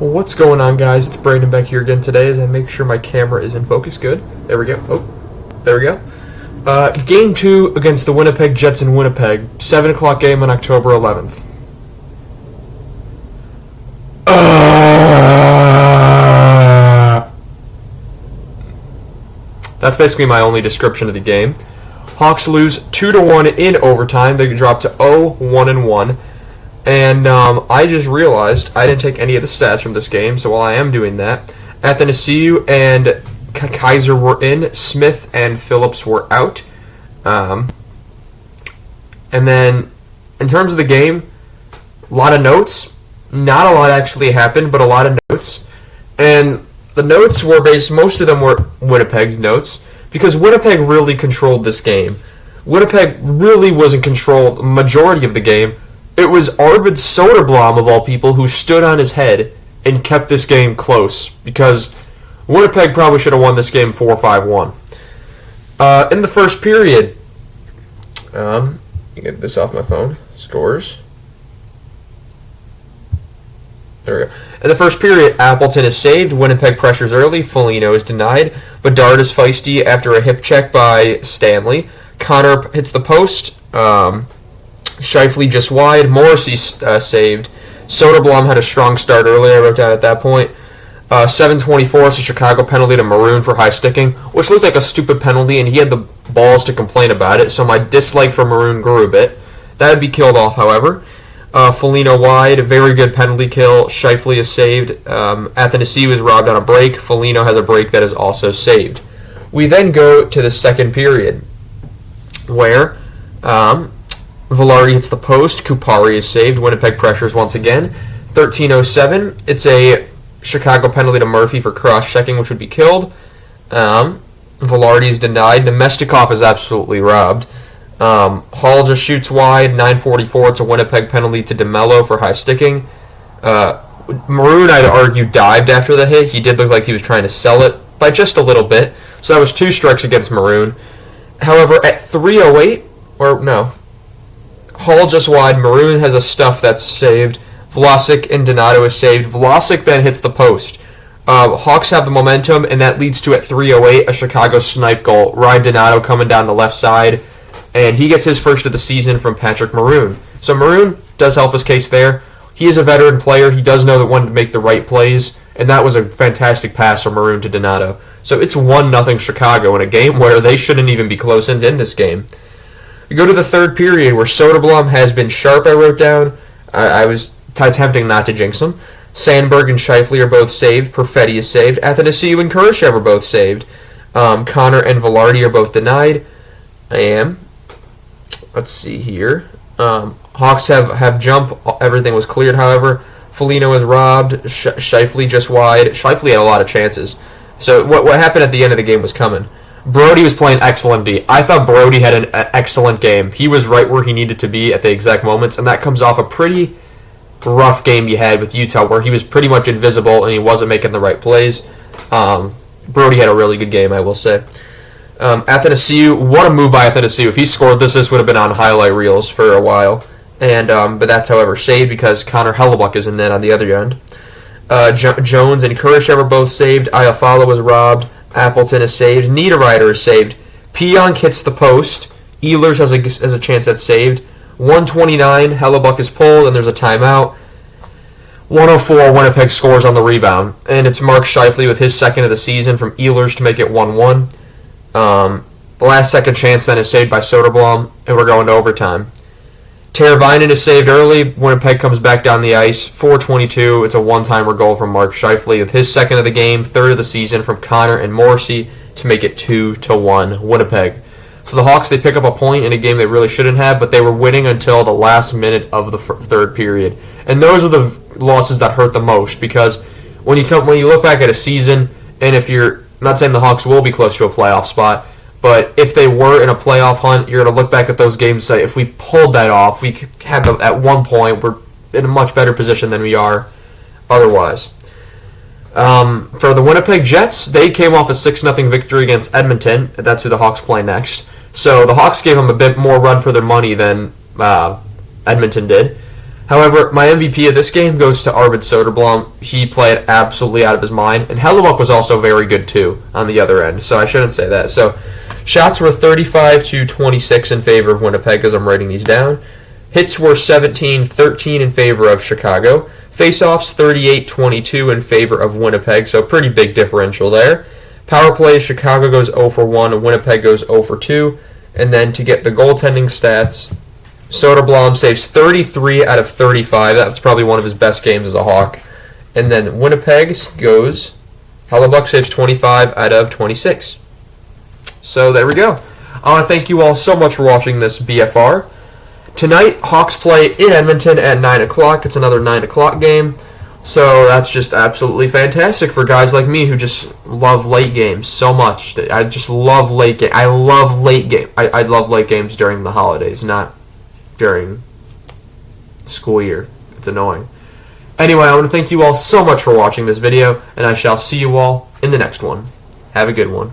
What's going on, guys? It's Brandon back here again today as I make sure my camera is in focus. Good. There we go. Oh, there we go. Game 2 against the Winnipeg Jets in Winnipeg. 7 o'clock game on October 11th. That's basically my only description of the game. Hawks lose 2-1 in overtime. They drop to 0-1-1. And I just realized I didn't take any of the stats from this game, so while I am doing that, Athanasiou and Kaiser were in, Smith and Phillips were out. And then, in terms of the game, a lot of notes. Not a lot actually happened, but a lot of notes. And the notes were most of them were Winnipeg's notes, because Winnipeg really controlled this game. Winnipeg really was in control the majority of the game. It was Arvid Soderblom, of all people, who stood on his head and kept this game close, because Winnipeg probably should have won this game 4-5-1. In the first period, you get this off my phone, scores. There we go. In the first period, Appleton is saved, Winnipeg pressures early, Foligno is denied, Bedard is feisty after a hip check by Stanley, Connor hits the post, Scheifele just wide. Morrissey saved. Soderblom had a strong start earlier, I wrote down at that point. 7:24 is a Chicago penalty to Maroon for high sticking, which looked like a stupid penalty, and he had the balls to complain about it, so my dislike for Maroon grew a bit. That would be killed off, however. Foligno wide, very good penalty kill. Scheifele is saved. Athanasiou is robbed on a break. Foligno has a break that is also saved. We then go to the second period, where Velarde hits the post. Kupari is saved. Winnipeg pressures once again. 13:07. It's a Chicago penalty to Murphy for cross-checking, which would be killed. Velarde is denied. Nemestikov is absolutely robbed. Hall just shoots wide. 9:44. It's a Winnipeg penalty to DeMello for high sticking. Maroon, I'd argue, dived after the hit. He did look like he was trying to sell it by just a little bit. So that was 2 strikes against Maroon. However, at 3:08, or no, Hall just wide. Maroon has a stuff that's saved. Vlasic and Donato is saved. Vlasic then hits the post. Hawks have the momentum, and that leads to, at 3:08, a Chicago snipe goal. Ryan Donato coming down the left side, and he gets his first of the season from Patrick Maroon. So Maroon does help his case there. He is a veteran player. He does know that when to make the right plays, and that was a fantastic pass from Maroon to Donato. So it's 1-0 Chicago in a game where they shouldn't even be close in this game. We go to the third period where Soderblom has been sharp, I wrote down. I was attempting not to jinx him. Sandberg and Scheifele are both saved. Perfetti is saved. Athanasiou and Kurashev are both saved. Connor and Velarde are both denied. And let's see here. Hawks have jump. Everything was cleared, however. Foligno is robbed. Scheifele just wide. Scheifele had a lot of chances. So what happened at the end of the game was coming. Brody was playing excellent D. I thought Brody had an excellent game. He was right where he needed to be at the exact moments, and that comes off a pretty rough game he had with Utah where he was pretty much invisible and he wasn't making the right plays. Brody had a really good game, I will say. Athanasiou, what a move by Athanasiou. If he scored this would have been on highlight reels for a while. And but that's, however, saved because Connor Hellebuck is in net on the other end. Jones and Kurashev are both saved. Iafallo was robbed. Appleton is saved. Niederreiter is saved. Pionk hits the post. Ehlers has a chance that's saved. 1:29, Hellebuck is pulled, and there's a timeout. 1:04, Winnipeg scores on the rebound. And it's Mark Scheifele with his second of the season from Ehlers to make it 1-1. The last second chance then is saved by Soderblom, and we're going to overtime. Teravainen is saved early. Winnipeg comes back down the ice. 4:22. It's a one-timer goal from Mark Scheifele with his second of the game, third of the season from Connor and Morrissey to make it 2-1 Winnipeg. So the Hawks, they pick up a point in a game they really shouldn't have, but they were winning until the last minute of the third period. And those are the losses that hurt the most because when you look back at a season, and if you're I'm not saying the Hawks will be close to a playoff spot, but if they were in a playoff hunt, you're going to look back at those games and say, if we pulled that off, we had at one point, we're in a much better position than we are otherwise. For the Winnipeg Jets, they came off a 6-0 victory against Edmonton. That's who the Hawks play next. So the Hawks gave them a bit more run for their money than Edmonton did. However, my MVP of this game goes to Arvid Soderblom. He played absolutely out of his mind, and Hellebuyck was also very good too on the other end, so I shouldn't say that. So shots were 35-26 in favor of Winnipeg as I'm writing these down. Hits were 17-13 in favor of Chicago. Faceoffs 38-22 in favor of Winnipeg, so pretty big differential there. Power plays, Chicago goes 0 for 1, Winnipeg goes 0 for 2. And then to get the goaltending stats, Soderblom saves 33 out of 35. That's probably one of his best games as a Hawk. And then Winnipeg's goes, Hellebuyck saves 25 out of 26. So there we go. I want to thank you all so much for watching this BFR. Tonight, Hawks play in Edmonton at 9 o'clock. It's another 9 o'clock game. So that's just absolutely fantastic for guys like me who just love late games so much. I just love late game. I love late game. I love late games during the holidays, not during school year. It's annoying. Anyway, I want to thank you all so much for watching this video, and I shall see you all in the next one. Have a good one.